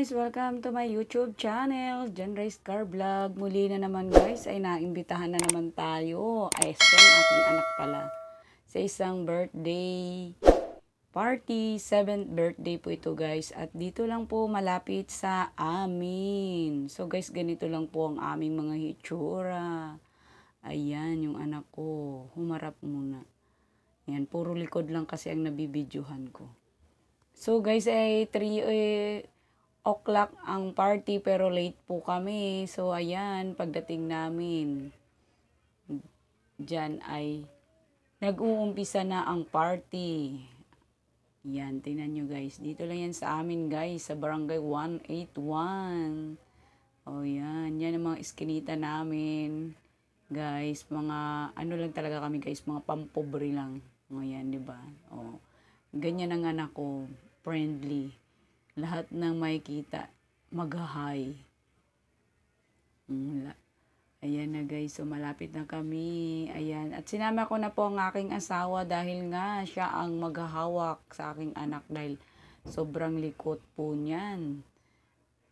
guys! Welcome to my YouTube channel, John Ray's Car Vlog. Muli na naman guys, ay naimbitahan na naman tayo. Ay, aking anak pala. Sa isang birthday party, 7th birthday po ito guys. At dito lang po malapit sa amin. So guys, ganito lang po ang aming mga hitsura. Ayan, yung anak ko. Humarap muna. Ayan, puro likod lang kasi ang nabibidyohan ko. So guys, ay 3 o'clock ang party pero late po kami. So ayan, pagdating namin, dyan ay nag-uumpisa na ang party. Yan, tingnan nyo guys. Dito lang yan sa amin guys, sa barangay 181. O yan, yan ang mga iskinita namin. Guys, mga ano lang talaga kami guys, mga pampobre lang. O yan, diba? O, ganyan ang anak ko, friendly. Lahat ng makikita, mag-hi. Ayan na guys, so malapit na kami. Ayan, at sinama ko na po ang aking asawa dahil nga siya ang maghahawak sa aking anak dahil sobrang likot po niyan.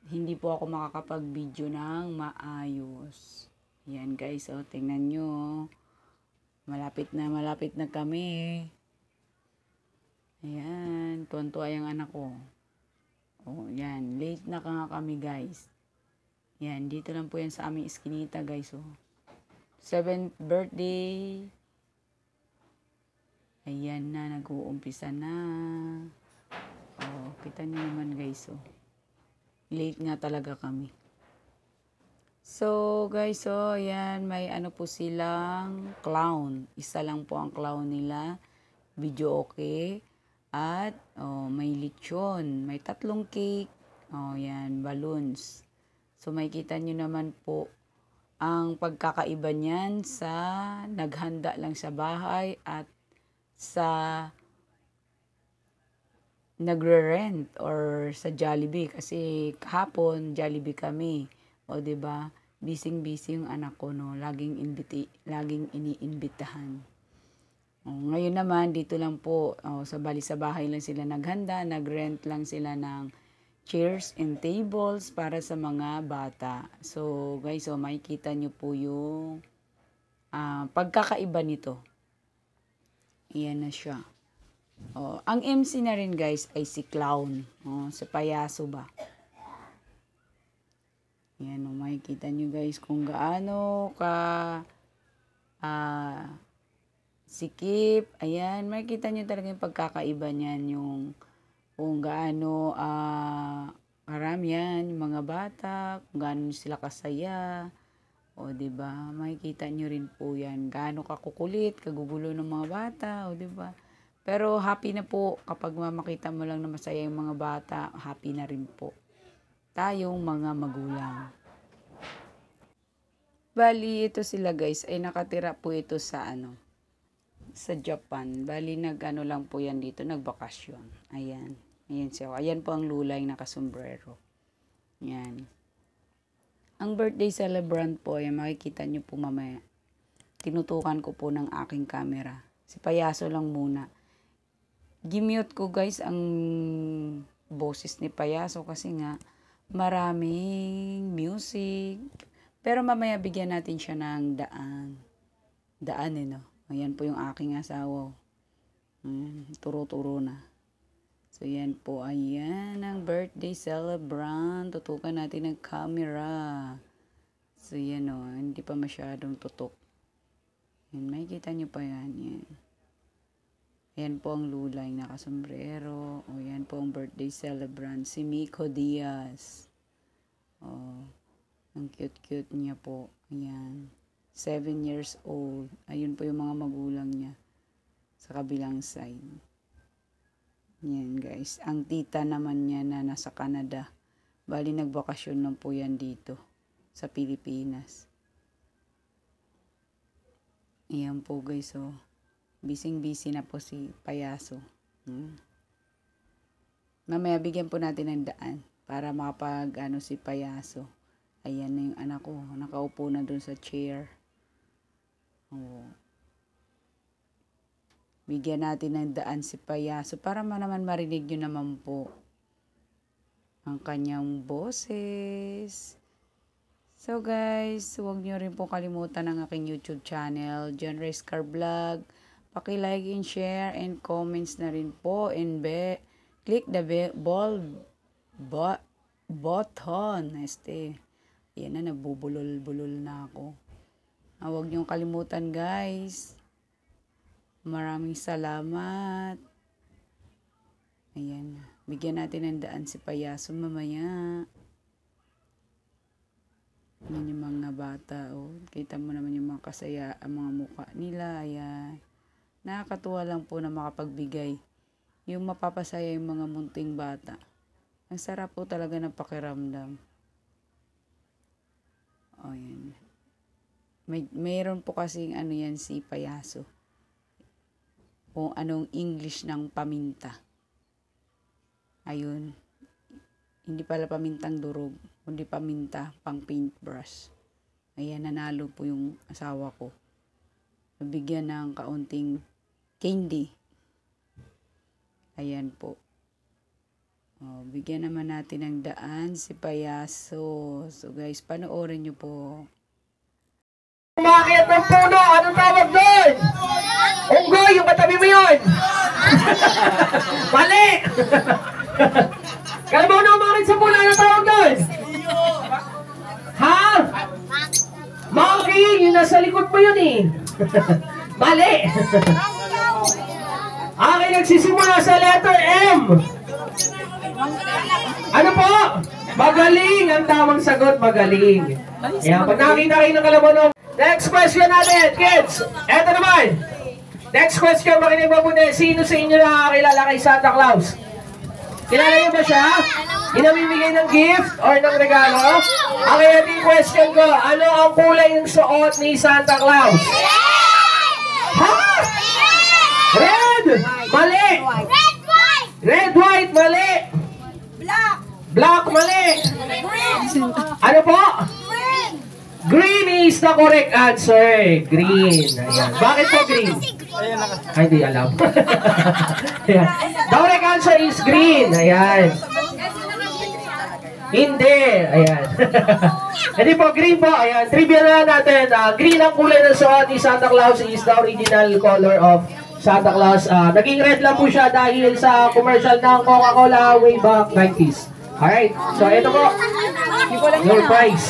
Hindi po ako makakapag-video ng maayos. Ayan guys, so tingnan nyo. Malapit na kami. Ayan, tuwan-tuwa yung anak ko. Oh, yan. Late na nga kami, guys. Yan, dito lang po yan sa aming iskinita, guys. Oh. 7th birthday. Ayan na, nag-uumpisa na. Oh, kita niyo naman, guys. Oh. Late nga talaga kami. So, guys, oh, yan. May ano po silang clown. Isa lang po ang clown nila. Video okay. At, oh, may lechon, may 3 cake, oh, yan, balloons. So, makikita nyo naman po ang pagkakaiba niyan sa naghanda lang sa bahay at sa nagre-rent or sa Jollibee. Kasi kahapon, Jollibee kami. O, diba? Busy-busy yung anak ko, no? Laging iniimbitahan. Ngayon naman, dito lang po, sa bahay lang sila naghanda, nag-rent lang sila ng chairs and tables para sa mga bata. So, guys, makikita nyo po yung pagkakaiba nito. Iyan na siya. Ang MC na rin, guys, ay si Clown. Si Payaso ba? Yan, makikita nyo, guys, kung gaano ka sikip, ayan, makikita nyo talaga yung pagkakaiba niyan, yung kung gaano marami yan, yung mga bata, kung gaano sila kasaya, o diba, makikita nyo rin po yan, gaano kakukulit, kagugulo ng mga bata, o diba, pero happy na po kapag makita mo lang na masaya yung mga bata, happy na rin po tayong mga magulang. Bali, ito sila guys, ay nakatira po ito sa sa Japan. Bali, nag-ano lang po yan dito, nagbakasyon. Ayan. Ayan siya. Ayan po ang lulay nakasombrero. Ayan. Ang birthday celebrant po, ayan, makikita nyo po mamaya. Tinutukan ko po ng aking camera. Si Payaso lang muna. Gimute ko guys ang boses ni Payaso kasi nga maraming music. Pero mamaya bigyan natin siya ng daan. Daan no? Ayan po yung aking asawa. Turo-turo na. So, yan po. Ayan ang birthday celebrant. Tutukan natin ng camera. So, yan o. Hindi pa masyadong tutok. Yan. Makikita nyo pa yan. Yan. Ayan po ang lulay nakasombrero. O, yan po ang birthday celebrant. Si Miko Diaz. O, ang cute-cute niya po. Ayan. 7 years old. Ayun po yung mga magulang niya sa kabilang side. Yan guys. Ang tita naman niya na nasa Canada. Bali nagbakasyon lang po yan dito sa Pilipinas. Ayan po guys. So, busy na po si Payaso. Mamaya bigyan po natin ng daan para makapag si Payaso. Ayan na yung anak ko. Nakaupo na dun sa chair. Bigyan natin ng daan si Payaso para naman marinig nyo naman po. ang kanyang boses. So guys, huwag nyo rin po kalimutan ang aking YouTube channel, John Rescar Vlog. Paki-like and share and comments na rin po, and click the button. Yan na, nabubulol-bulol na ako. Huwag nyo kalimutan guys. Maraming salamat. Ayan. Bigyan natin ng daan si Payaso mamaya. Yan yung mga bata. Oh. Kita mo naman yung mga kasaya, ang mga mukha nila. Ayan. Nakakatuwa lang po na makapagbigay. Yung mapapasaya yung mga munting bata. Ang sarap po talaga ng pakiramdam. O yan. Mayroon po kasing ano yan si Payaso. Kung anong English ng paminta. Ayun. Hindi pala pamintang durog, kundi paminta pang paintbrush. Ayan, nanalo po yung asawa ko. Nabigyan ng kaunting candy. Ayan po. O, bigyan naman natin ng daan si Payaso. So guys, panoorin nyo po. Umakyat ng puno, anong tawag doon? Unggoy, yung katabi mo yun. Mali! Kala mo na umakit sa puno, anong tawag doon? Ha? Monkey, yung nasa likod mo yun eh. Mali! Akin nagsisimula sa letter M. Ano po? Magaling! Ang tamang sagot, magaling. Ayan, pag nakita kayo ng kalamanong. Next question natin, kids. Eto naman. Next question, makinig mabuti. Sino sa inyo nakakilala kay Santa Claus? Kilala niyo ba siya? Inamimigay ng gift or ng regalo? Ang ating question ko, ano ang kulay ng suot ni Santa Claus? Ha? Red! Mali! Red, white! Red, white, mali! Black! Black, mali! Green! Ano po? Green! Green is the correct answer. Green. Ayan. Bakit po green? Ay, hindi alam. Ayan. The correct answer is green. Ayan. Hindi. Ayan. Hindi po, green po. Ayan. Trivia na natin. Green ang kulay ng suot ni Santa Claus is the original color of Santa Claus. Naging red lang po siya dahil sa commercial ng Coca-Cola way back 90s. Alright. So, ito po. Your prize.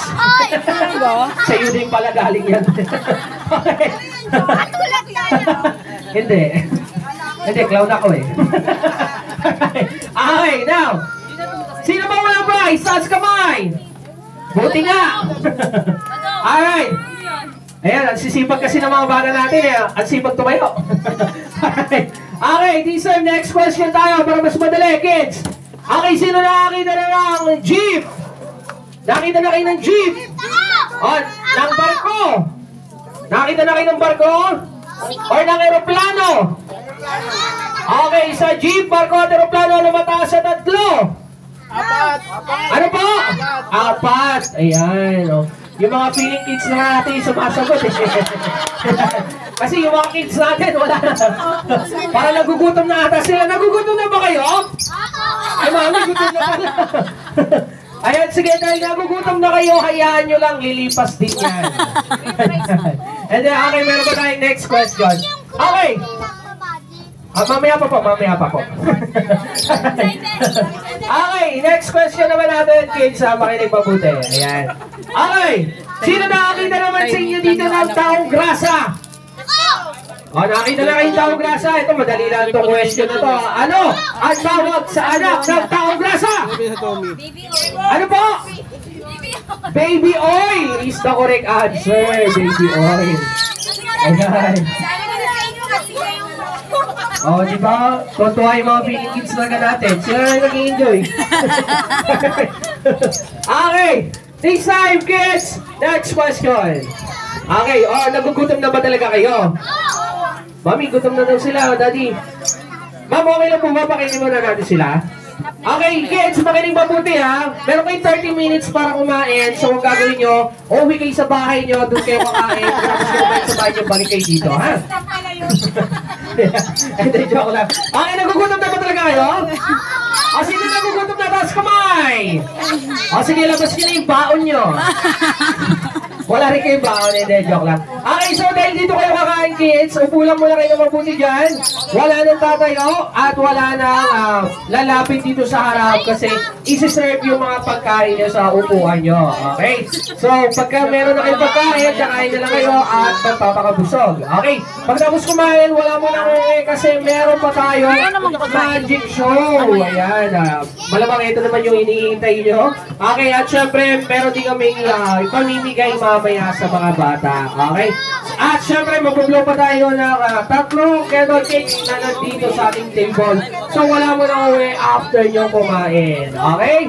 Sa iyo din pala galing yan. Okay. Hindi. Hindi, clown ako eh. Okay, now. Sino ba walang prize? Taas kamay. Buti nga. Alright. Ayan, ang sisipag kasi ng mga bata natin eh. Ang sipag tumayo. Alright. Okay, teacher, next question tayo para mas madali, kids. Okay, sino nakakita na ng jeep? Nakita na kayo ng jeep? O, ng barko? Nakita na kayo ng barko? O ng aeroplano? Okay, sa jeep, barko at aeroplano, ano mataas sa tatlo? Apat! Ano po? Apat. Ayan, o. Yung mga feeling kids na natin sumasagot eh. Kasi yung mga kids natin, wala na. Parang nagugutom na ata sila. Nagugutom na ba kayo? Ay, mga nagugutom na pala. Ayan, sige, dahil nagugutom na kayo, hayaan nyo lang, lilipas din yan. And then, okay, meron ba tayong next question? Okay. Mamaya pa po. Okay, next question naman natin, kids, makinig mabuti. Ayan. Okay, sino nakakita naman sa inyo dito ng taong grasa? O, nakakita na kayong taong grasa. Ito, madali lang itong question na to. Ano ang tawag sa anak ng taong grasa? Ano po? Baby oil is the correct answer. Baby oil. Ayan. O, di ba? Tuntua yung mga feeling kids na natin. Sila na nag-i-enjoy. Okay. Next time, kids. Next question. Okay. O, nagugutom na ba talaga kayo? Mami, gutom na daw sila. Daddy. Ma'am, okay lang po ba? Pakainin muna natin sila. Okay, kids, makinig mabuti ha. Meron kayong 30 minutes para kumain. So, ang gagawin nyo, uwi kayo sa bahay nyo, doon kayo kakain. Tapos kayo kumain sa bahay nyo, balik kayo dito, ha? Hindi, joke lang. Okay, nagugutom na ba talaga kayo? O, sino nagugutom na? Taas kamay! O, sige, labas nyo na yung baon nyo. Wala rin kayong baon, hindi, joke lang. Okay, so dahil dito kayo kakain, kids, upo lang muna kayo mabuti dyan. Wala nang tatayo at wala nang lalapit dito sa harap kasi isi-serve yung mga pagkain nyo sa upuan nyo. Okay? So, pagka meron na kayong pagkain, kakain na lang kayo at magpapakabusog. Okay? Pagtapos kumain, wala mo na kasi meron pa tayo magic show. Ayan. Malamang ito naman yung iniintay nyo. Okay, at syempre, meron din kami ipamimigay mamaya sa mga bata. Okay? At syempre, mag-blow pa tayo ng tatlong kettle cake na nandito sa ating table. So, wala mo na uwi after nyo kumain. Okay?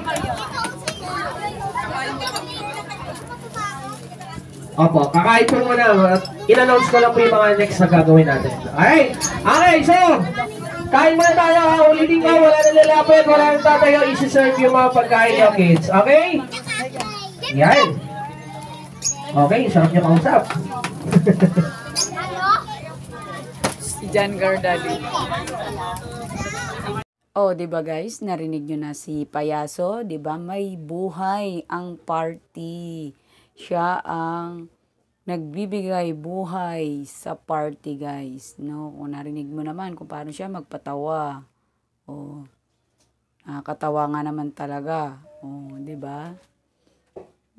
Opo, kakain po muna. In-announce ko lang po yung mga next na gagawin natin. Okay? Okay, so, kain muna tayo. Ulitin ko, wala nang lalapit, wala nang tatayo. Isi-serve yung mga pagkain nyo, kids. Okay? Yan. Okay, sarap nyo kausap. Si John Gardali. Oh, 'di ba guys? Narinig nyo na si Payaso, 'di ba? May buhay ang party. Siya ang nagbibigay buhay sa party, guys. No, kung narinig mo naman kung paano siya magpatawa. Oh. Nakakatawa nga naman talaga. Oh, 'di ba?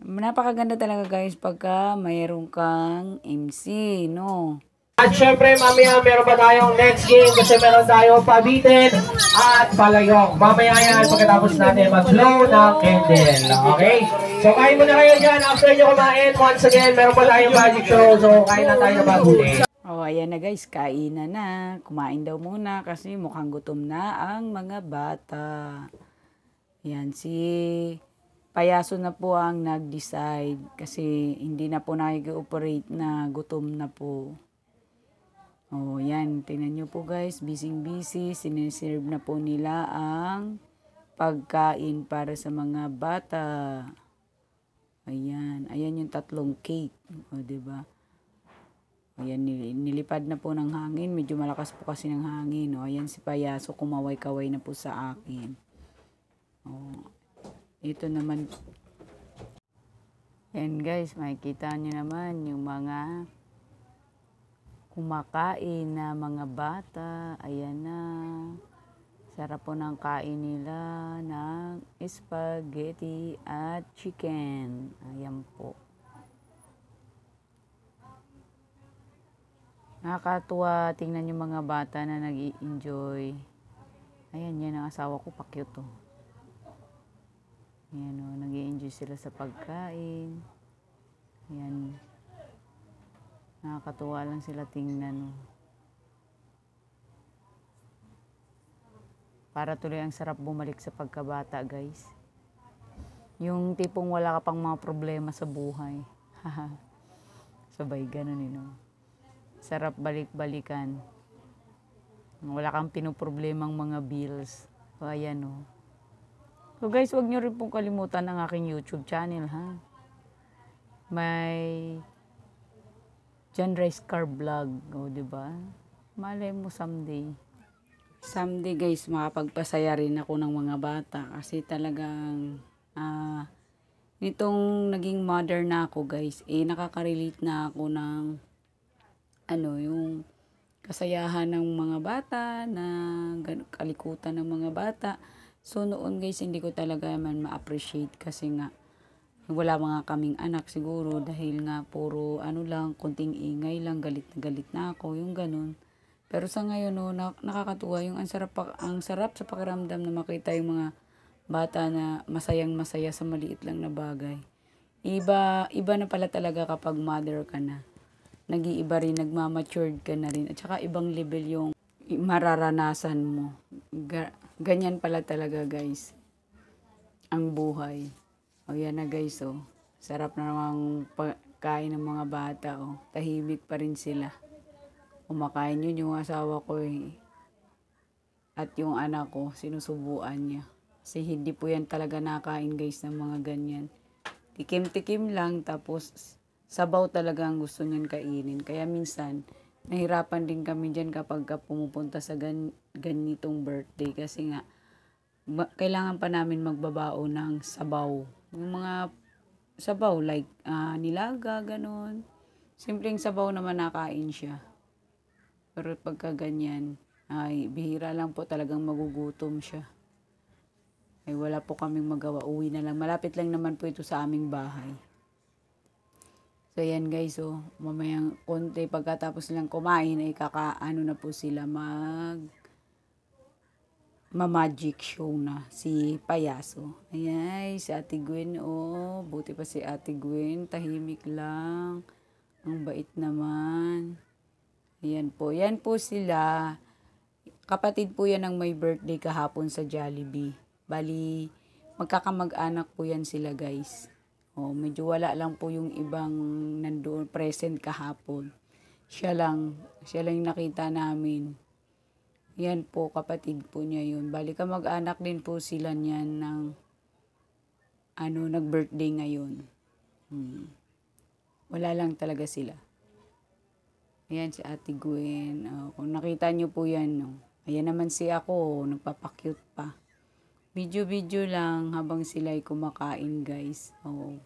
Napakaganda talaga guys pagka mayroon kang MC, no? At syempre, mamaya meron pa tayong next game kasi meron tayong pabitin at palayok. Mamaya yan pagkatapos natin mag-blow ng candle. Okay? So, kain muna kayo dyan. After nyo kumain, once again, meron pa tayong magic show. So, kain na tayo na baguhin. Oh, ayan na guys, kainan na. Kumain daw muna kasi mukhang gutom na ang mga bata. Yan, si Payaso na po ang nag-decide kasi hindi na po nakikioperate na gutom na po. Oh, yan. Tingnan nyo po guys, busy-busy. Sineserve na po nila ang pagkain para sa mga bata. Ayan. Ayan yung tatlong cake. O, diba? Ayan, nilipad na po ng hangin. Medyo malakas po kasi ng hangin. O, ayan si Payaso, kumaway-kaway na po sa akin. O, ito naman. Ayan guys, makikita nyo naman yung mga kumakain na mga bata. Ayan na. Sarap po ng kain nila ng spaghetti at chicken. Ayan po. Nakakatuwa tingnan yung mga bata na nag-i-enjoy. Ayan, yan ang asawa ko, pa-cute to. Ayan o, nag-i-enjoy sila sa pagkain. Ayan. Nakakatuwa lang sila tingnan. Para tuloy ang sarap bumalik sa pagkabata, guys. Yung tipong wala ka pang mga problema sa buhay. Sabay ganun, Sarap balik-balikan. Wala kang pinoproblemang mga bills. So, ayan, So, guys, huwag nyo rin pong kalimutan ang aking YouTube channel, ha? May John Rice Car Vlog, diba? Malay mo someday. Someday guys, makapagpasaya rin ako ng mga bata kasi talagang nitong naging mother na ako guys, nakaka-relate na ako ng yung kasayahan ng mga bata, na kalikutan ng mga bata. So noon guys, hindi ko talaga man ma-appreciate kasi nga wala mga kaming anak siguro dahil nga puro lang, kunting ingay lang, galit na ako, yung ganun. Pero sa ngayon nakakatuwa yung ang sarap sa pakiramdam na makita yung mga bata na masayang-masaya sa maliit lang na bagay. Iba na pala talaga kapag mother ka na. Nag-iiba rin, nagmamatured ka na rin. At saka ibang level yung mararanasan mo. Ganyan pala talaga guys ang buhay. O yan na guys, sarap na namang pagkain ng mga bata, tahimik pa rin sila. Kumakain yun yung asawa ko at yung anak ko, sinusubuan niya. Kasi hindi po yan talaga nakain guys ng mga ganyan. Tikim-tikim lang, tapos sabaw talaga ang gusto niyan kainin. Kaya minsan, nahirapan din kami dyan kapag pumupunta sa ganitong birthday kasi nga kailangan pa namin magbabao ng sabaw. Yung mga sabaw like nilaga, ganun. Simpleng sabaw naman nakain siya. Pero pagka ganyan, ay bihira lang po talagang magugutom siya. Ay wala po kaming magawa, uwi na lang. Malapit lang naman po ito sa aming bahay. So yan guys, so mamayang konti pagkatapos nilang kumain ay kakaano na po sila ma-magic show na si Payaso. Ayan, si Ate Gwen, oh, buti pa si Ate Gwen, tahimik lang. Ang bait naman. Ayan po, yan po sila. Kapatid po yan ng may birthday kahapon sa Jollibee. Bali, magkakamag-anak po yan sila guys. Oh, medyo wala lang po yung ibang nandoon present kahapon. Siya lang yung nakita namin. Yan po, kapatid po niya yun. Bali kamag-anak din po sila niyan ng nag-birthday ngayon. Wala lang talaga sila. Ayan si Ate Gwen. Oh, kung nakita niyo po yan, no. Ayan naman si ako, nagpapakyut pa. Video lang habang sila ay kumakain, guys. Oh.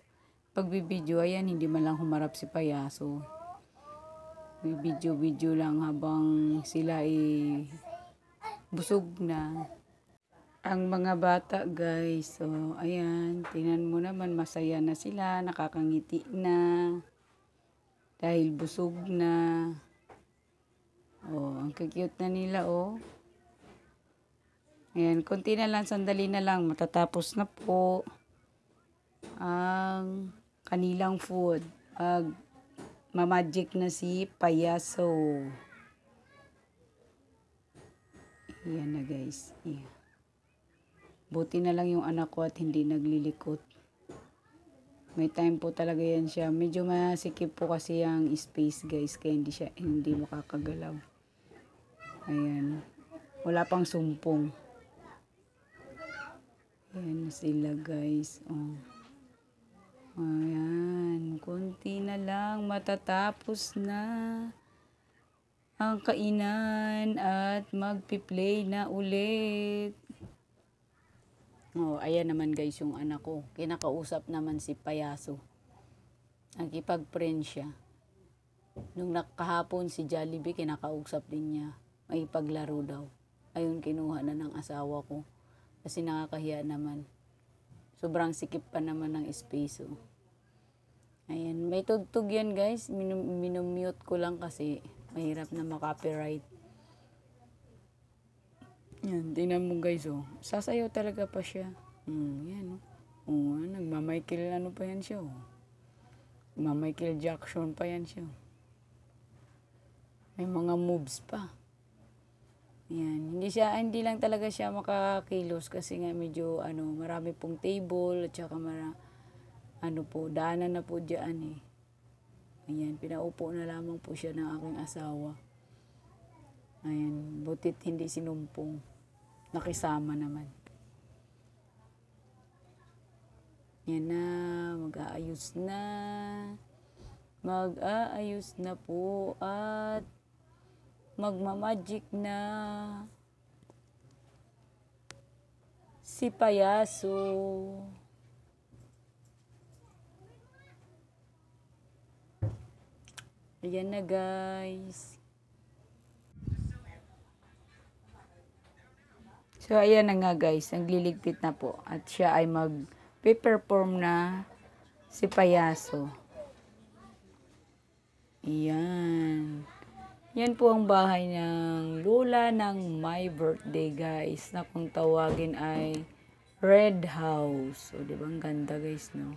Pagbibideo, ayan, hindi man lang humarap si Payaso. Video lang habang sila ay busog na. Ang mga bata, guys, so, ayan, tingnan mo naman, masaya na sila, nakakangiti na. Dahil busog na. Oh, ang cute na nila, oh. Ayan, konti na lang, sandali na lang, matatapos na po ang kanilang food. Mamagic na si Payaso. Ayan na guys. Ayan. Buti na lang yung anak ko at hindi naglilikot. May time po talaga yan siya. Medyo masikip po kasi ang space guys, kaya hindi makakagalaw. Ayan. Wala pang sumpong. Ayan sila guys. Oh. Ayan. Kunti na lang. Matatapos na ang kainan at magpi-play na ulit. Oh, ayan naman guys yung anak ko. Kinakausap naman si Payaso. Nagkipag-friend siya. Nung nakahapon si Jollibee, kinakausap din niya. May paglaro daw. Ayun, kinuha na ng asawa ko. Kasi nakakahiya naman. Sobrang sikip pa naman ng space. Oh. Ayan, may tugtog yan guys. Minumute ko lang kasi mahirap na makopyright. Yan, tingnan mo guys, oh. Sasayaw talaga pa siya. Yan, oh. Oh, nagmamichael pa yan siya, oh. Nagmamichael Jackson pa yan siya. May mga moves pa. Yan, hindi lang talaga siya makakilos kasi nga medyo, marami pong table at saka daanan na po dyan, eh. Ayan, pinaupo na lamang po siya ng aking asawa. Ayan, butit hindi sinumpong. Nakisama naman. Yan na, mag-aayos na. Mag-aayos na po at magmamagic na si Payaso. Ayan na guys. So, ayan na nga guys, nagliligpit na po. At siya ay mag-perform na si Payaso. Ayan. Yan po ang bahay ng lola ng my birthday guys. Na kung tawagin ay Red House. O, diba? Ang ganda guys, no?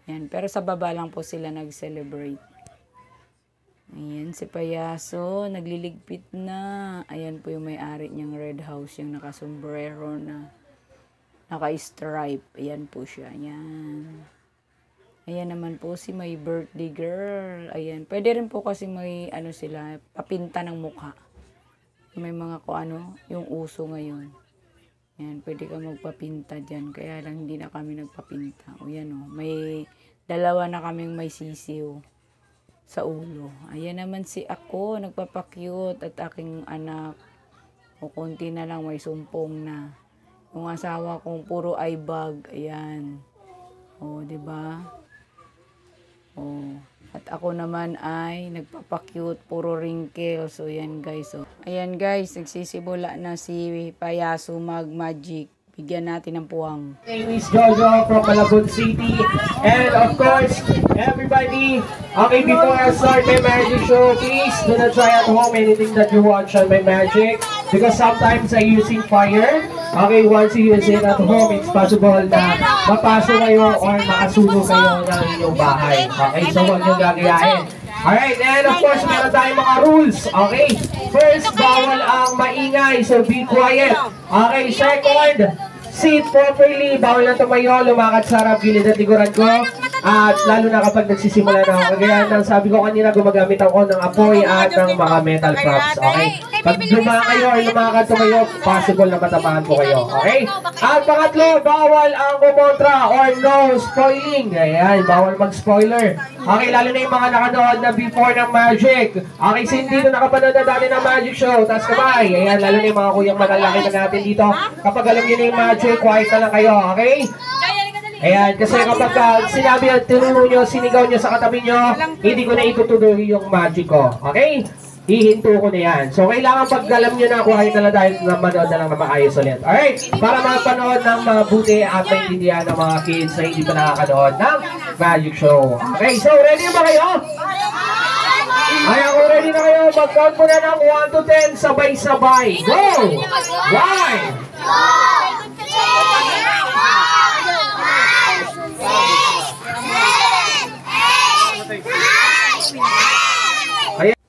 Yan. Pero sa baba lang po sila nag-celebrate. Ayan, si Payaso, nagliligpit na. Ayan po yung may-ari niyang Red House, yung nakasombrero na naka-stripe. Ayan po siya. Ayan. Ayan naman po si my birthday girl. Ayan. Pwede rin po kasi may sila, papinta ng mukha. May mga yung uso ngayon. Ayan, pwede ka magpapinta dyan. Kaya lang hindi na kami nagpapinta. O yan o, may dalawa na kaming may sisiw. sa ulo. Ayan naman si ako, nagpapakyut at aking anak. O konti na lang, may sumpong na. Yung asawa kong puro eye bag. Ayan. O, di ba? O. At ako naman ay nagpapakyut, puro wrinkles. So, ayan guys. So, ayan guys, nagsisimula na si Payaso mag-magic. Bigyan natin ng puwang. My name is Jojo from Malabon City. And of course, everybody, okay, before I start my magic show, please do not try at home anything that you watch on my magic. Because sometimes I using fire. Okay, once you use it at home, it's possible na mapaso kayo or makasunog kayo ng inyong bahay. Okay, so huwag nyo gagayahin. Alright, and of course, meron tayong mga rules. Okay, first, bawal ang maingay, so be quiet. Okay, second, sit properly, bawal na tumayo, lumakad sa harap, gilid at likuran ko. At lalo na kapag nagsisimula na ako. Kaya nang sabi ko kanina, gumagamit ako ng apoy at ng mga metal props. Okay? Pag kayo or lumakad tumayo, possible na matamaan po kayo. Okay? At pangatlo, bawal ang kumontra or no spoiling. Ayan, bawal mag-spoiler. Okay, lalo na yung mga nakanood na before ng magic. Okay, so hindi na nakapanood na dati ng magic show. Taas kamay. Ayan, lalo na yung mga kuyang malalaki na natin dito. Kapag alam nyo na yung magic, quiet na lang kayo. Okay? Ayan, kasi kapag sinabi at tinuro nyo, sinigaw nyo sa katabi nyo, hindi ko na itutuloy yung magic ko. Okay? Hihinto ko na yan. So, kailangan pag alam nyo na, kuhain na lang dahil na manood na lang na maayos ulit. Alright? Para mapanood ng mabuti at maintindihan ng mga kids na hindi pa nakakanood ng magic show. Okay, so ready ba kayo? Ay, ako ready na kayo. Mag-count mo na ng 1 to 10, sabay-sabay. Go! 1!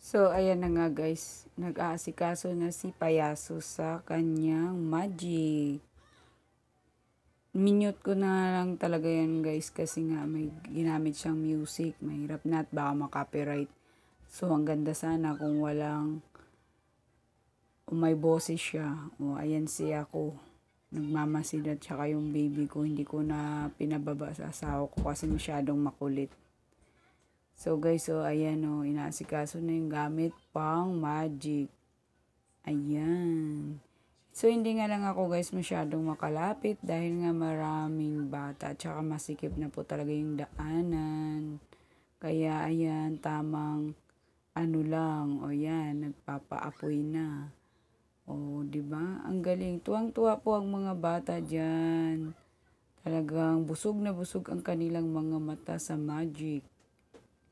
So, ayan na nga guys. Nag-aasikaso na si Payaso sa kanyang magic. Minute ko na lang talaga yan guys kasi nga may ginamit siyang music. Mahirap na at baka makopyright. So, ang ganda sana kung walang may boses siya. O, ayan si ako. Nagmamasid at saka yung baby ko. Hindi ko na pinababa sa asawa ko kasi masyadong makulit. So guys, so ayan o, inaasikaso na yung gamit pang magic. Ayan. So hindi nga lang ako guys masyadong makalapit dahil nga maraming bata. Tsaka masikip na po talaga yung daanan. Kaya ayan, tamang ano lang. O yan, nagpapaapoy na. O, di ba? Ang galing. Tuwang-tuwa po ang mga bata dyan. Talagang busog na busog ang kanilang mga mata sa magic.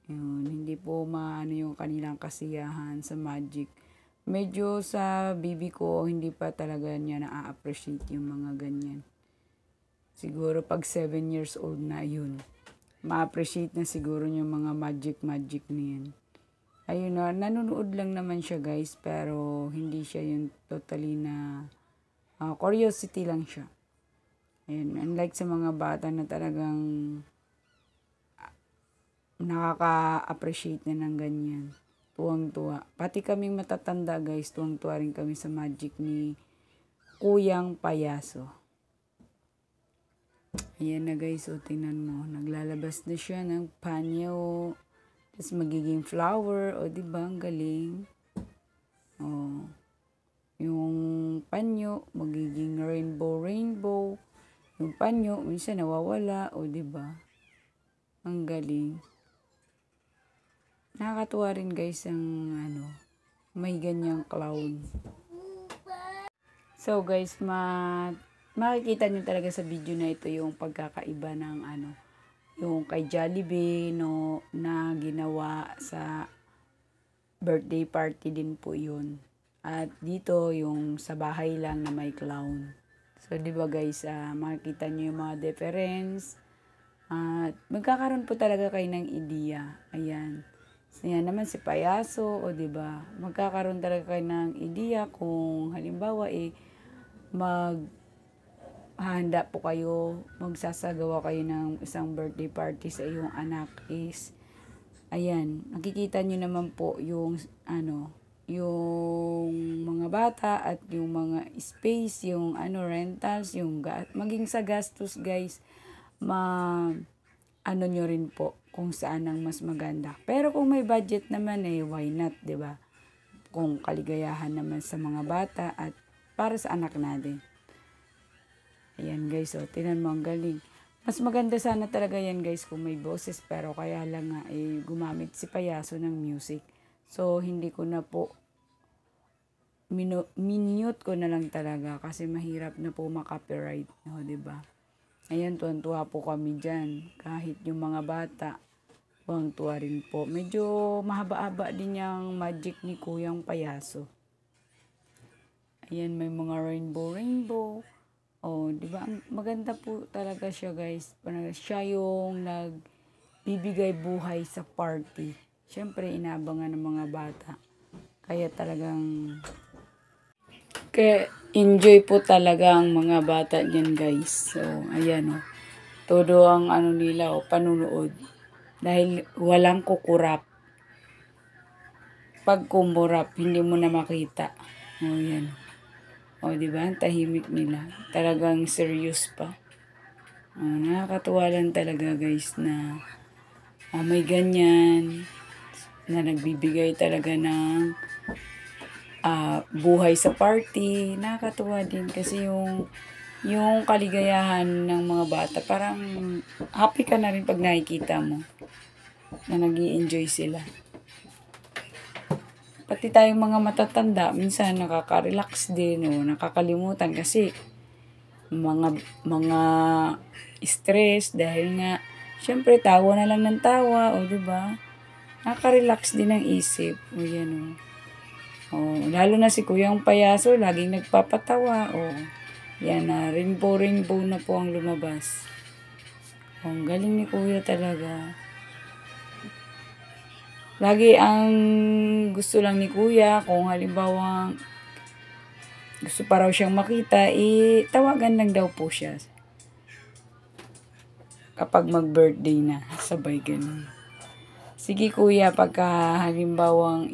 Yun, hindi po maano yung kanilang kasiyahan sa magic. Medyo sa bibi ko, hindi pa talaga niya na-appreciate yung mga ganyan. Siguro pag 7 years old na yun, ma-appreciate na siguro yung mga magic na yan. Ayun na, nanonood lang naman siya guys, pero hindi siya yung totally na curiosity lang siya. Ayun, unlike sa mga bata na talagang nakaka-appreciate na ng ganyan. Tuwang-tuwa. Pati kaming matatanda guys, tuwang-tuwa rin kami sa magic ni Kuyang Payaso. Ayan na guys, o tingnan mo. Naglalabas na siya ng panyo. Tapos magiging flower. O diba, ang galing. O, yung panyo, magiging rainbow. Yung panyo, minsan nawawala. O diba, ang galing. Nakakatuwa rin guys ang may ganyang cloud. So guys, makikita nyo talaga sa video na ito yung pagkakaiba ng yung kay Jollibee na ginawa sa birthday party din po yun. At dito yung sa bahay lang na may clown. So di ba guys, makikita nyo yung mga difference. At magkakaroon po talaga kayo ng ideya. Ayan. So, yan naman si Payaso, o diba, magkakaroon talaga kayo ng ideya kung halimbawa maghahanda po kayo, magsasagawa kayo ng isang birthday party sa iyong anak is, ayan, nakikita nyo naman po yung, yung mga bata at yung mga space, yung rentals, yung maging sa gastos guys, ano nyo rin po kung saan ang mas maganda. Pero kung may budget naman why not, 'di ba? Kung kaligayahan naman sa mga bata at para sa anak natin. Ayan guys, tingnan mo, ang galing. Mas maganda sana talaga yan guys kung may boses, pero kaya lang nga gumamit si Payaso ng music. So hindi ko na po minute ko na lang talaga kasi mahirap na po makopyright, no, 'di ba? Ayan, tuwan-tuwa po kami dyan. Kahit yung mga bata, tuwang-tuwa rin po. Medyo mahaba-haba din yung magic ni Kuyang Payaso. Ayan, may mga rainbow. Oh, di ba? Maganda po talaga siya, guys. Siya yung nagbibigay buhay sa party. Siyempre, inaabangan ng mga bata. Kaya enjoy po talaga ang mga bata niyan, guys. So, ayan, todo ang nila, panunood. Dahil walang kukurap. Pag kumurap, hindi mo na makita. O, yan. O, diba? Ang tahimik nila. Talagang serious pa. O, nakakatuwa lang talaga, guys, na may ganyan. Na nagbibigay talaga ng buhay sa party. Nakakatuwa din kasi yung kaligayahan ng mga bata, parang happy ka na rin pag nakikita mo na nag-i-enjoy sila. Pati tayong mga matatanda, minsan nakaka-relax din nakakalimutan kasi mga stress dahil nga syempre tawa na lang ng tawa, di ba? Nakaka-relax din ang isip. O yan lalo na si Kuyang Payaso, laging nagpapatawa. Yan na, rainbow na po ang lumabas. Ang galing ni Kuya talaga. Lagi ang gusto lang ni Kuya, kung halimbawa gusto pa raw siyang makita, tawagan lang daw po siya. Kapag mag-birthday na, sabay ganun. Sige Kuya, pagka halimbawang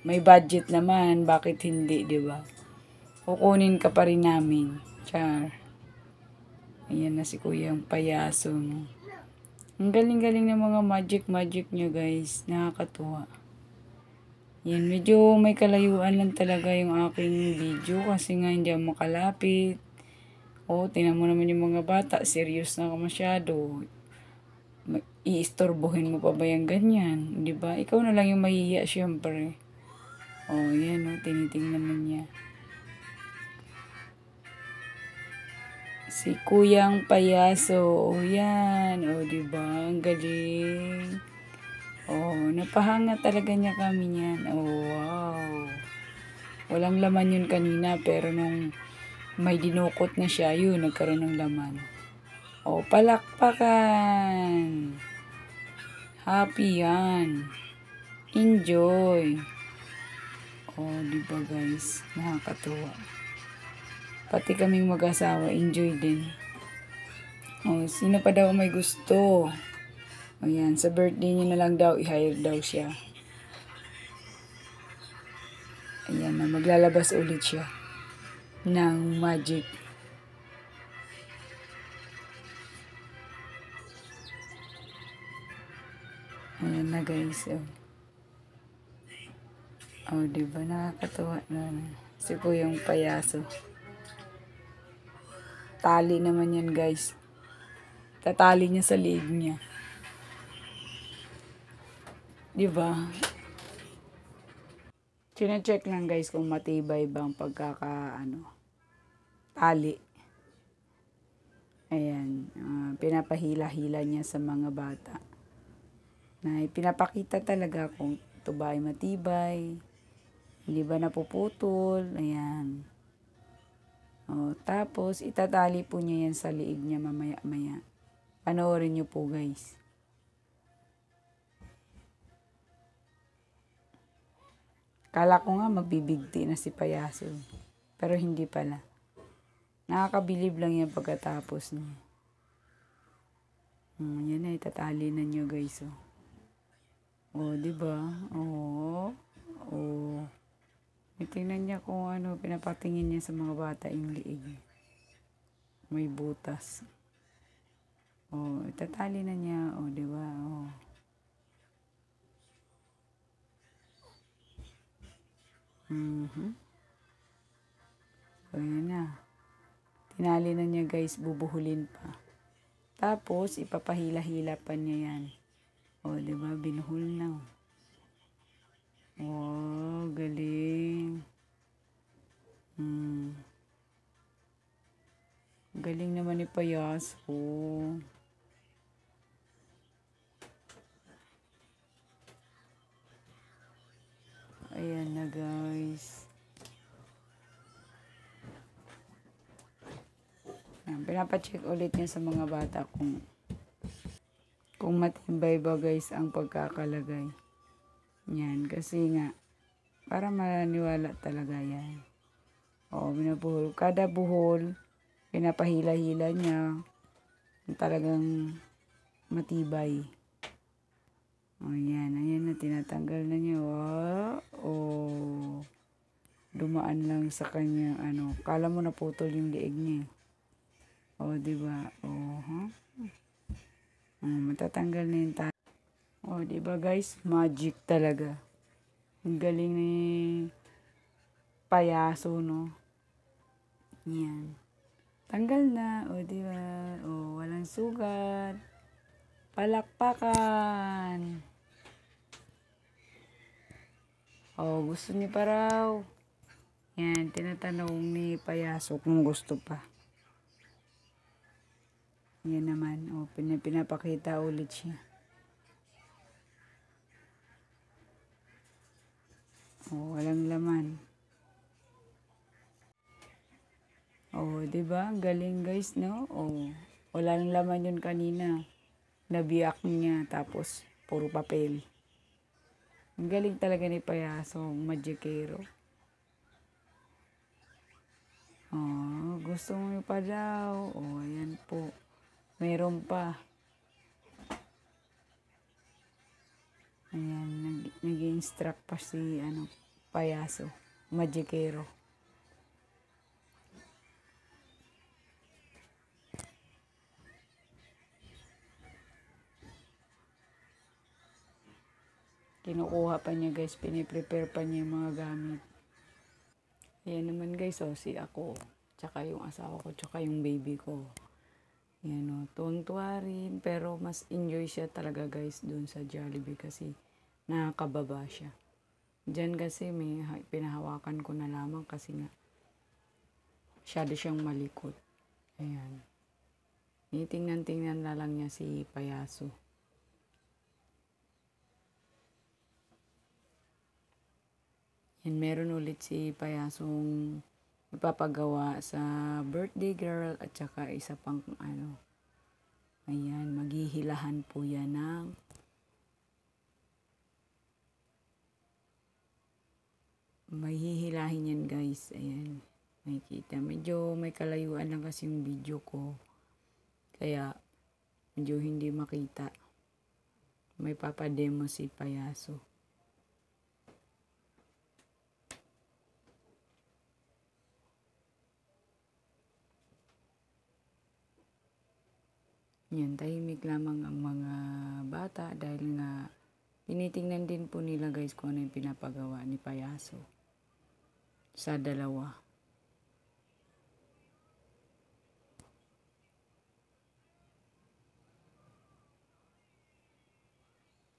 may budget naman, bakit hindi, di ba? Kukunin ka pa rin namin. Char. Ayan na si Kuyang Payaso. Ang galing-galing ng mga magic niya, guys. Nakakatuwa. Yan, medyo may kalayuan lang talaga yung aking video kasi nga hindi ako makalapit. Tingnan mo naman yung mga bata. Serious na ka masyado. Iistorbohin mo pa ba yung ganyan? Di ba? Ikaw na lang yung mahihiya, syempre. Yan tinitingnan mo niya. Si Kuyang Payaso. Yan. Diba? Ang galing. Napahanga talaga niya kami niyan. Wow. Walang laman yun kanina, pero nung may dinukot na siya, yun, nagkaroon ng laman. Palakpakan. Happy yan. Enjoy. Diba guys? Nakakatuwa. Pati kaming mag-asawa, enjoy din. Sino pa daw may gusto? Ayan, sa birthday niya na lang daw, i-hire daw siya. Ayan na, maglalabas ulit siya ng magic. Ayan na guys. Diba? Nakakatuwa na. Si Kuyang Payaso. Tali naman yan guys. Tatali niya sa liig niya. Diba? Chine-check lang guys kung matibay bang tali. Ayan. Pinapahila-hila niya sa mga bata. Na pinapakita talaga kung ito ba ay matibay. Hindi ba napuputol. Ayan. Tapos, itatali po niya yan sa liig niya mamaya-maya. Panoorin niyo po guys. Kala ko nga magbibigti na si Payaso. Pero hindi pala. Nakakabilib lang yan pagkatapos. Yan na, itatali na niyo guys. Diba? Tingnan niya kung pinapatingin niya sa mga bata yung liig. May butas. Oh, itatali na niya. Oh, di ba? Oh. Mhm. So, yan na. Tinali na niya guys, bubuhulin pa. Tapos, ipapahila-hila pa niya yan. O, di ba? Binuhol na. Oh, galing. Galing naman ni Payaso. Ayan na guys. Ayan, pinapacheck ulit niya sa mga bata kung matibay ba guys ang pagkakalagay. Yan, kasi nga, para maniwala talaga yan. Oo, binubuhol. Kada buhol, pinapahila-hila niya. Talagang matibay. O yan, ayan na, tinatanggal na niya. Wow. Oh, dumaan lang sa kanya, kala mo naputol yung liig niya. O, diba? O, matatanggal na yung o, diba guys? Magic talaga. Ang galing ni Payaso, no? Yan. Tanggal na. O, diba? O, walang sugat. Palakpakan. O, gusto niya pa raw. Yan, tinatanong ni Payaso kung gusto pa. Yan naman. O, pinapakita ulit siya. Oh, walang laman. Oh, 'di ba? Galing guys, no? Oh, walang laman 'yun kanina. Nabiyak niya tapos puro papel. Ang galing talaga ni Payaso, magikero. Oh, gusto mo pa daw. Oh, ayan po. Meron pa. Ayan, nag-instruct pa si Payaso, magikero. Kinukuha pa niya guys, piniprepare pa niya yung mga gamit. Ayan naman guys, si ako, tsaka yung asawa ko, tsaka yung baby ko. Yan o, tuwang-tuwa rin, pero mas enjoy siya talaga guys dun sa Jollibee kasi nakakababa siya. Diyan kasi may pinahawakan ko na lamang kasi nga masyado siyang malikot. Ayan. Tingnan na lang niya si Payaso. Yan, meron ulit si Payasong ipapagawa sa birthday girl at saka isa pang ayan, maghihilahan po yan ng mahihilahin yan guys. Ayan, makikita. Medyo may kalayuan lang kasi yung video ko. Kaya, medyo hindi makita. May papademo si Payaso. Yan, tahimik lamang ang mga bata dahil nga tinitingnan din po nila guys kung ano yung pinapagawa ni Payaso sa dalawa.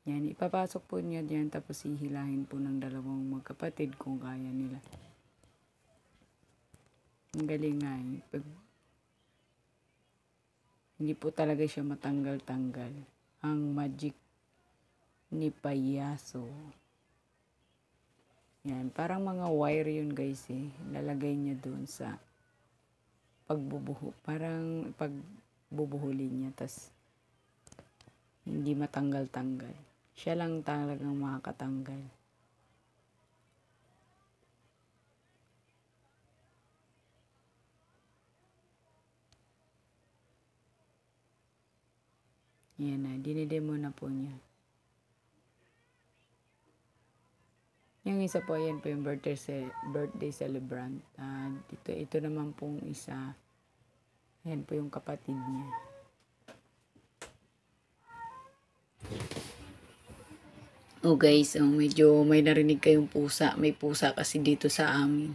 Yan, ipapasok po niya diyan tapos hihilahin po ng dalawang magkapatid kung kaya nila. Ang galing nga eh. Hindi po talaga siya matanggal-tanggal. Ang magic ni Payaso. Yan, parang mga wire yun guys eh. Lalagay niya doon sa pagbubuho. Parang pagbubuhulin niya. Tas hindi matanggal-tanggal. Siya lang talagang makakatanggal. Yan na, dinidemo na po niya. Yung isa po, yan po yung birthday celebrant. Ito naman pong isa. Yan po yung kapatid niya. Oh guys, medyo may narinig kayong pusa. May pusa kasi dito sa amin.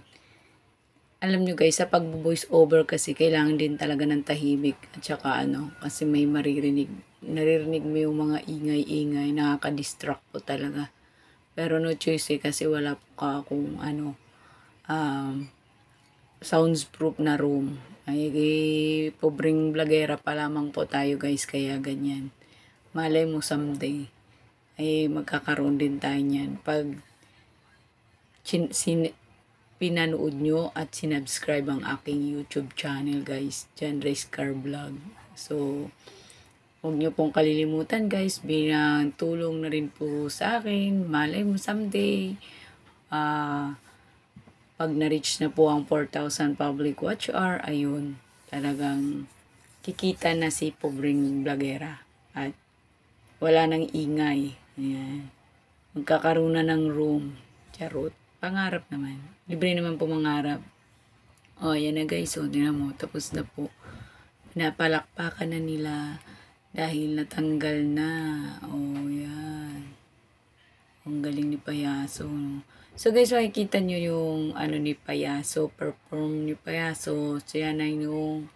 Alam nyo guys, sa pag-voice over kasi kailangan din talaga ng tahimik. At saka kasi may maririnig. Naririnig mo yung mga ingay-ingay. Nakaka-distract po talaga. Pero no choice kasi wala po ka akong soundproof na room. Ay, pobreng blagera pa lamang po tayo guys. Kaya ganyan. Malay mo someday ay magkakaroon din tayo niyan pag pinanood nyo at sinubscribe ang aking YouTube channel guys, John Reyes Car Vlog. So, huwag nyo pong kalilimutan guys, bilang tulong na rin po sa akin. Malay mo someday, pag na-reach na po ang 4,000 public watch hour, ayun, talagang kikita na si pobreng blagera at wala nang ingay. Ayan. Magkakaroon na ng room. Charot. Pangarap naman. Libre naman po mangarap. O, yan na guys. O, tingnan mo. Tapos na po. Pinapalakpakan na nila dahil natanggal na. O, yan. Ang galing ni Payaso. So guys, makikita nyo yung ni Payaso. Perform ni Payaso. So, yan na yung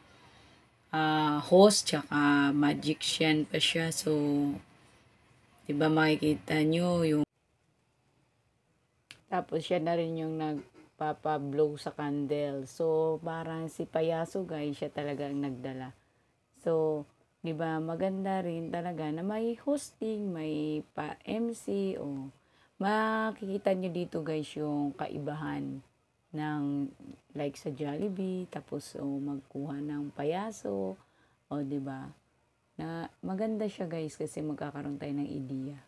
host. Tsaka magician pa siya. So, diba makikita nyo yung tapos siya na rin yung nagpapa-blow sa candle. So parang si Payaso guys, siya talagang nagdala. So, diba maganda rin talaga na may hosting, may pa-MC o makikita nyo dito guys yung kaibahan ng like sa Jollibee, tapos magkuha ng payaso, o diba? Na maganda siya guys kasi magkakaroon tayo ng ideya.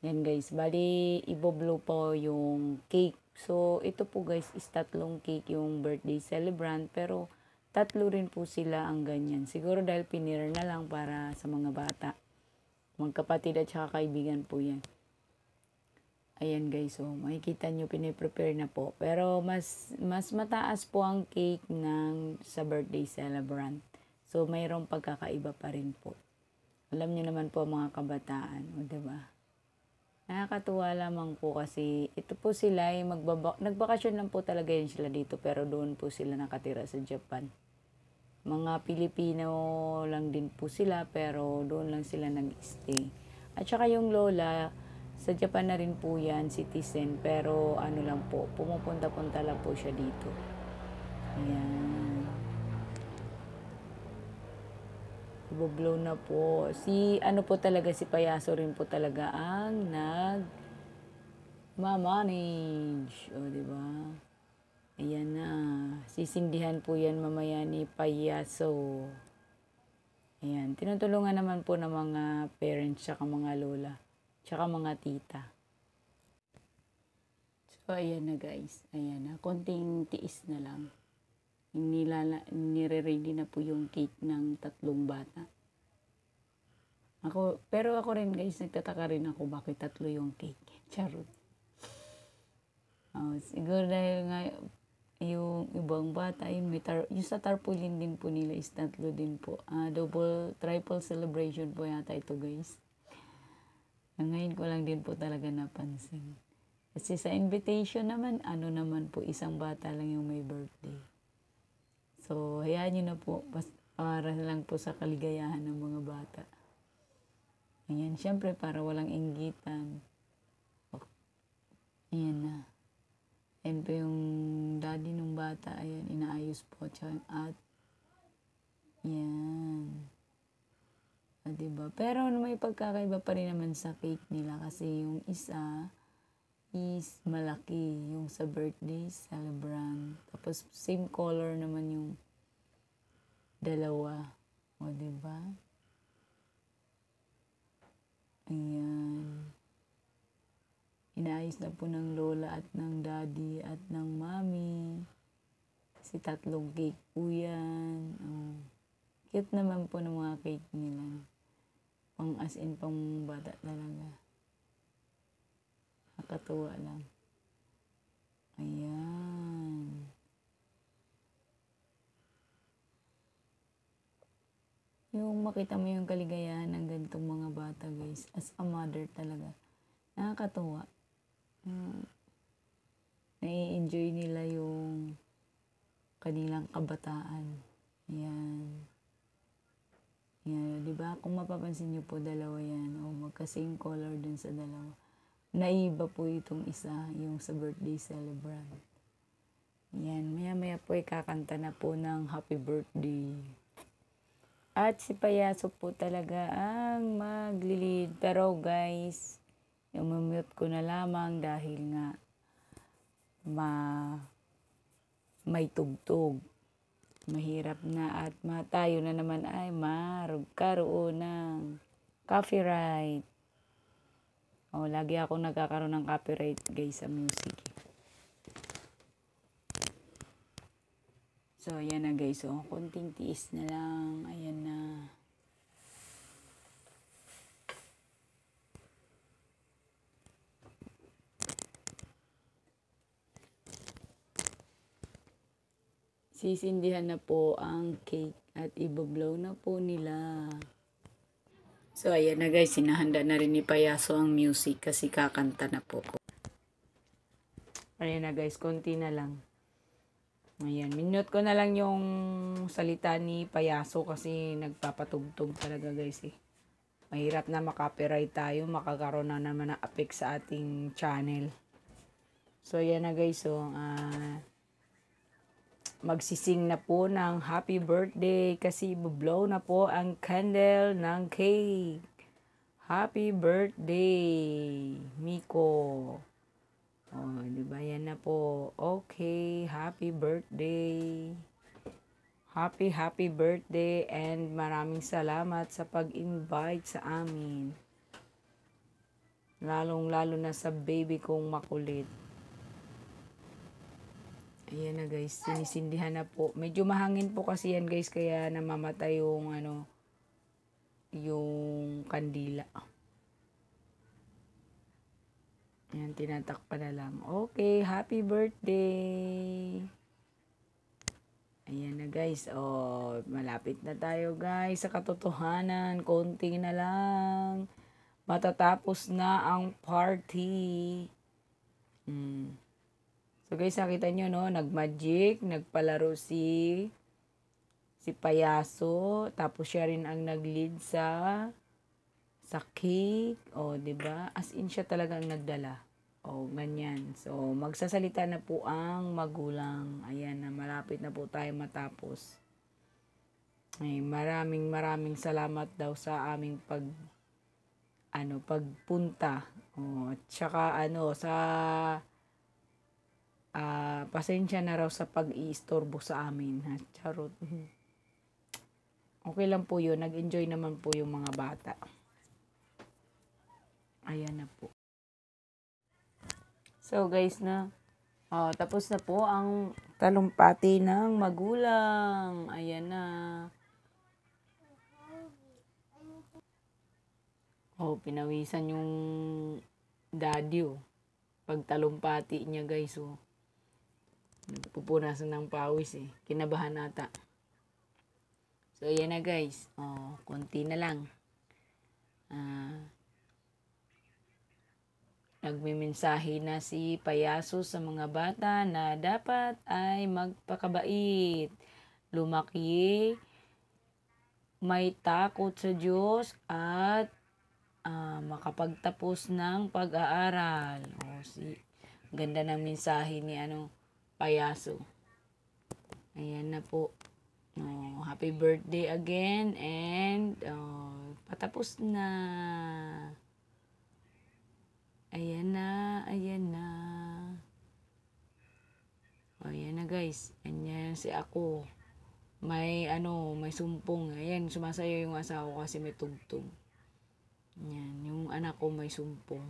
Yan guys, bali iboblow po yung cake. So ito po guys is 3 cake yung birthday celebrant, pero 3 rin po sila ang ganyan. Siguro dahil pinir na lang para sa mga bata. Magkapatid at saka kaibigan po yan. Ayan guys, so makikita nyo piniprepare na po. Pero mas mataas po ang cake sa birthday celebrant. So, mayroong pagkakaiba pa rin po. Alam niyo naman po mga kabataan, o diba? Nakakatuwa lamang po kasi ito po sila ay nagbakasyon lang po talaga yun sila dito, pero doon po sila nakatira sa Japan. Mga Pilipino lang din po sila, pero doon lang sila nag-stay. At saka yung lola, sa Japan na rin po yan, citizen, pero lang po, pumupunta-punta lang po siya dito. Ayan. Iboblow na po. Po talaga, si Payaso rin po talaga ang nag-manage. O, diba? Ayan na. Sisindihan po yan mamaya ni Payaso. Ayan. Tinutulungan naman po ng mga parents, tsaka mga lola, tsaka mga tita. So, ayan na guys. Ayan na. Konting tiis na lang. Nire-ready na po yung cake ng 3 bata. Pero ako rin guys, nagtataka rin ako bakit 3 yung cake. Charot. Siguro dahil nga yung ibang bata, yung sa tarpaulin din po nila is 3 din po. Triple celebration po yata ito guys. Ngayon ko lang din po talaga napansin. Kasi sa invitation naman, naman po, isang bata lang yung may birthday. So, hayaan nyo na po, para lang po sa kaligayahan ng mga bata. Ayan, syempre, para walang inggitan. Ayan na. Ayan po yung daddy ng bata, ayan, inaayos po. At, ayan. Diba? Pero may pagkakaiba pa rin naman sa cake nila kasi yung isa is malaki, yung sa birthday celebrant. Tapos same color naman yung dalawa. O, diba? Ayan. Inaayos na po ng lola at ng daddy at ng mami. Kasi 3 cake po yan. Cute naman po ng mga cake nila. Pang as in, pang bata talaga. Nakakatuwa lang. Ayan. Yung makita mo yung kaligayahan ng ganitong mga bata guys, as a mother talaga. Nakakatuwa. Nai-enjoy nila yung kanilang kabataan. Yan. Yan, di ba? Kung mapapansin niyo po, dalawa yan. O, magka-same color dun sa dalawa. Naiba po itong isa, yung sa birthday celebrant. Yan, maya-maya po kakanta na po ng happy birthday. At si Payaso po talaga ang maglilid. Pero guys, i-mute ko na lamang dahil nga may tugtog. Mahirap na at tayo na naman ay magkaroon ng copyright. O, lagi ako nagkakaroon ng copyright guys sa music. So, ayan na guys. So, konting tiis na lang. Ayan na. Sisindihan na po ang cake at ibablow na po nila. So, ayan na guys. Sinahanda na rin ni Payaso ang music kasi kakanta na po. Ayan na guys. Konti na lang. Ayan. Minute ko na lang yung salita ni Payaso kasi nagpapatugtog talaga guys eh. Mahirap na makopyright tayo. Makakaroon na naman ng affect sa ating channel. So, ayan na guys. So, magsising na po ng happy birthday kasi ibublow na po ang candle ng cake. Happy birthday, Miko. Oh, di ba yan na po? Okay, happy birthday. Happy birthday and maraming salamat sa pag-invite sa amin. Lalong-lalo na sa baby kong makulit. Ayan na guys, sinisindihan na po. Medyo mahangin po kasi yan guys, kaya namamatay yung yung kandila. Ayan, tinatakpan na lang. Okay, happy birthday! Ayan na guys, oh, malapit na tayo guys sa katotohanan. Konti na lang. Matatapos na ang party. So guys, nakita nyo, no? Nag-magic, nagpalaro si Payaso. Tapos siya rin ang nag-lead sa cake. O, diba? As in siya talaga ang nagdala. O, ganyan. So, magsasalita na po ang magulang. Ayan na, malapit na po tayo matapos. Ay, maraming salamat daw sa aming pagpunta. O, at saka pasensya na raw sa pag-iistorbo sa amin. Ha? Charot. Okay lang po yun. Nag-enjoy naman po yung mga bata. Ayan na po. So guys tapos na po ang talumpati ng magulang. Ayan na. Pinawisan yung daddy pagtalumpati niya guys nagpupunasan ng pawis kinabahan ata. So ayan na guys, konti na lang. Nagmimensahe na si Payaso sa mga bata na dapat ay magpakabait, lumaki, may takot sa Diyos at makapagtapos ng pag-aaral. Ganda ng mensahe ni Payaso. Ayan na po. Happy birthday again and patapos na. Ayan na, ayan na. Ayan na guys. Ayan si ako. May sumpong. Ayan, sumasayaw yung asawa ko kasi may tugtog. Ayan, yung anak ko may sumpong.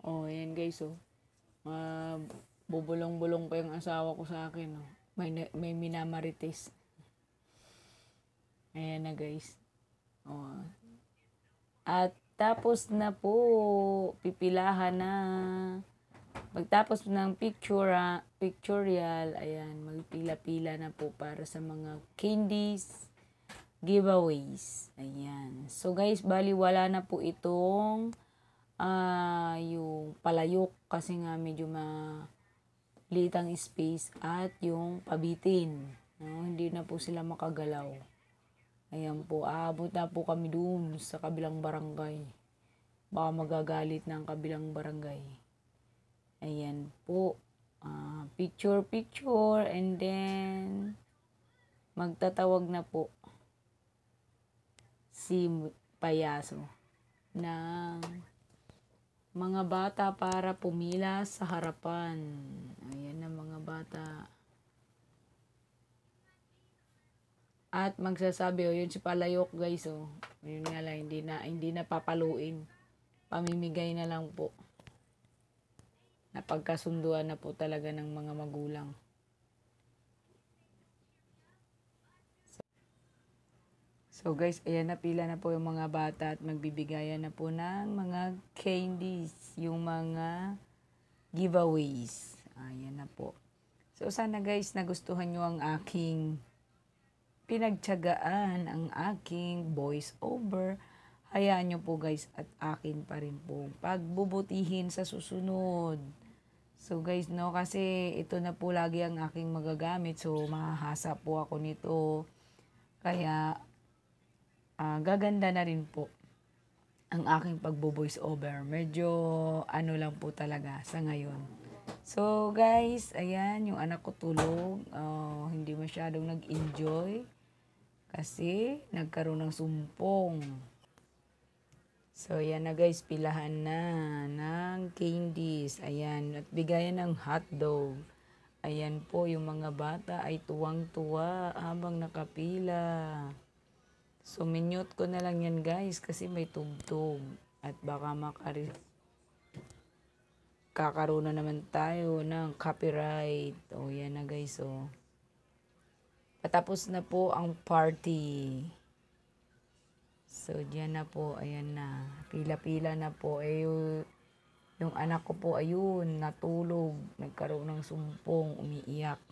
Ayan guys bubulong-bulong pa yung asawa ko sa akin. May minamarites. Ayan na guys. At tapos na po, pipilahan na. Pagtapos ng pictorial, ayan, magpila-pila na po para sa mga candies, giveaways. Ayan. So guys, bali wala na po itong yung palayok kasi nga medyo litang space at yung pabitin. No? Hindi na po sila makagalaw. Ayan po, aabot na po kami doon sa kabilang barangay. Baka magagalit ng kabilang barangay. Ayan po. Picture and then magtatawag na po si payaso ng mga bata para pumila sa harapan. Ayan na mga bata. At magsasabi, yun si palayok guys, yun nga lang, hindi na papaluin. Pamimigay na lang po. Napagkasunduan na po talaga ng mga magulang. So guys, ayan na, pila na po yung mga bata at magbibigayan na po ng mga candies, yung mga giveaways. Ayan na po. So sana guys, nagustuhan nyo ang aking pinagtiyagaan, ang aking voice over. Hayaan nyo po guys at akin pa rin po pagbubutihin sa susunod. So guys, no, kasi ito na po lagi ang aking magagamit. So mahahasa po ako nito. Kaya gaganda na rin po ang aking pagbo-voice over. Medyo ano lang po talaga sa ngayon. So guys, ayan, yung anak ko tulog. Hindi masyadong nag-enjoy kasi nagkaroon ng sumpong. So ayan na guys, pilahan na ng candies. Ayan, at bigayan ng hotdog. Ayan po, yung mga bata ay tuwang-tuwa habang nakapila. So, minute ko na lang yan guys kasi may tugtog. At baka kakaroon na naman tayo ng copyright. O, yan na guys, patapos na po ang party. So, diyan na po, ayan na. Pila-pila na po. Yung anak ko po, ayun, natulog. Nagkaroon ng sumpong, umiiyak.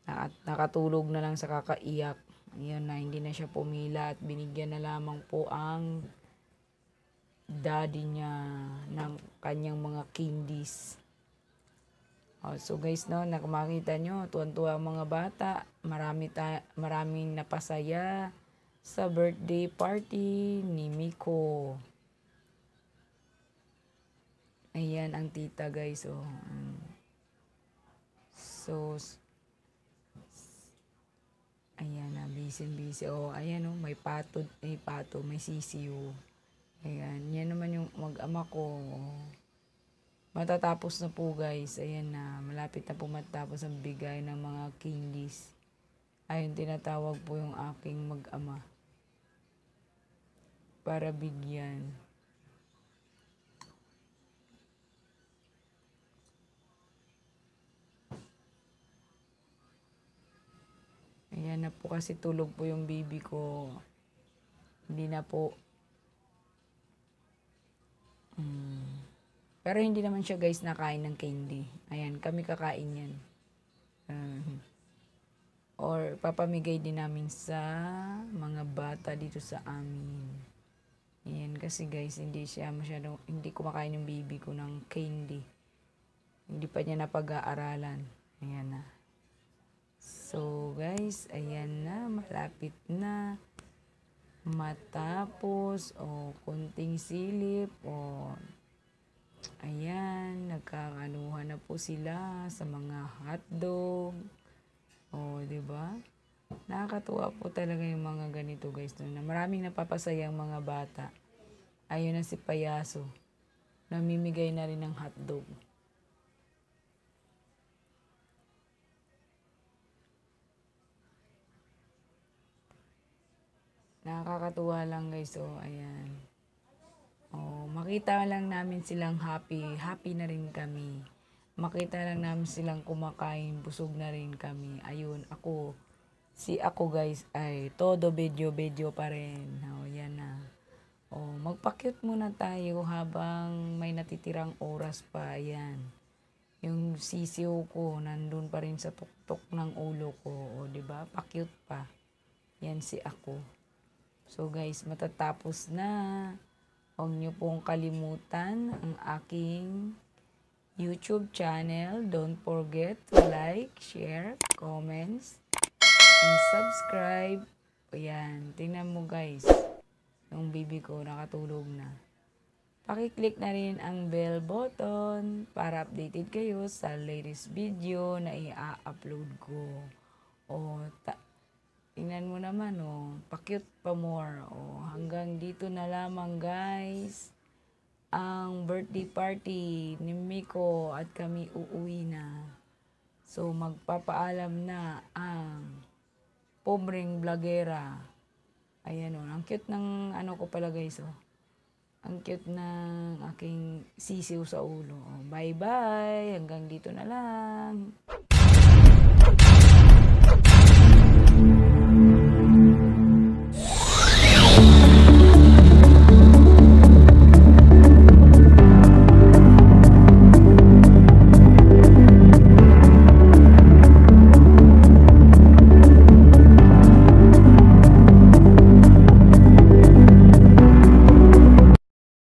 At nakatulog na lang sa kakaiyak. Ayan na, hindi na siya pumila at binigyan na lamang po ang daddy niya ng kanyang mga candies. So guys, no, nakmakita nyo, tuwan-tuwa ang mga bata. Maraming napasaya sa birthday party ni Miko. Ayan ang tita guys, So, ayan na, busy. Ayan may may sisiyo. Ayan, yan naman yung mag-ama ko. Matatapos na po guys. Ayan na, malapit na po matapos ang bigay ng mga candies. Ayun, tinatawag po yung aking mag-ama. Para bigyan. Ayan na po kasi tulog po yung baby ko. Hindi na po. Pero hindi naman siya guys nakain ng candy. Ayan, kami kakain yan. Or papamigay din namin sa mga bata dito sa amin. Ayan, kasi guys, hindi kumakain yung baby ko ng candy. Hindi pa niya napag-aaralan. Ayan na. So guys, ayan na, malapit na matapos. Kunting silip. Ayan, nagkakanuhan na po sila sa mga hotdog. Diba? Nakakatuwa po talaga yung mga ganito guys. Maraming napapasaya ang mga bata. Ayun na si payaso. Namimigay na rin ng hotdog. Nakakatuwa lang guys. Ayan. Makita lang namin silang happy. Happy na rin kami. Makita lang namin silang kumakain. Busog na rin kami. Ayun, ako guys ay todo video pa rin. Yan na. Magpa-cute muna tayo habang may natitirang oras pa. Ayan. Yung sisiw ko nandun pa rin sa tuktok ng ulo ko. Diba? Pa-cute pa. Yan si ako. So guys, matatapos na. Huwag niyo pong kalimutan ang aking YouTube channel. Don't forget to like, share, comments, and subscribe. Ayan, tingnan mo guys. Yung baby ko nakatulog na. Pakiclick na rin ang bell button para updated kayo sa latest video na i-upload ko. O, tingnan mo naman, pa-cute pa more. Hanggang dito na lamang guys. Ang birthday party ni Miko at kami uuwi na. So, magpapaalam na ang pobreng vlogera. Ayan ang cute ng ano ko pala guys, Ang cute ng aking sisiw sa ulo. Bye-bye! Hanggang dito na lang.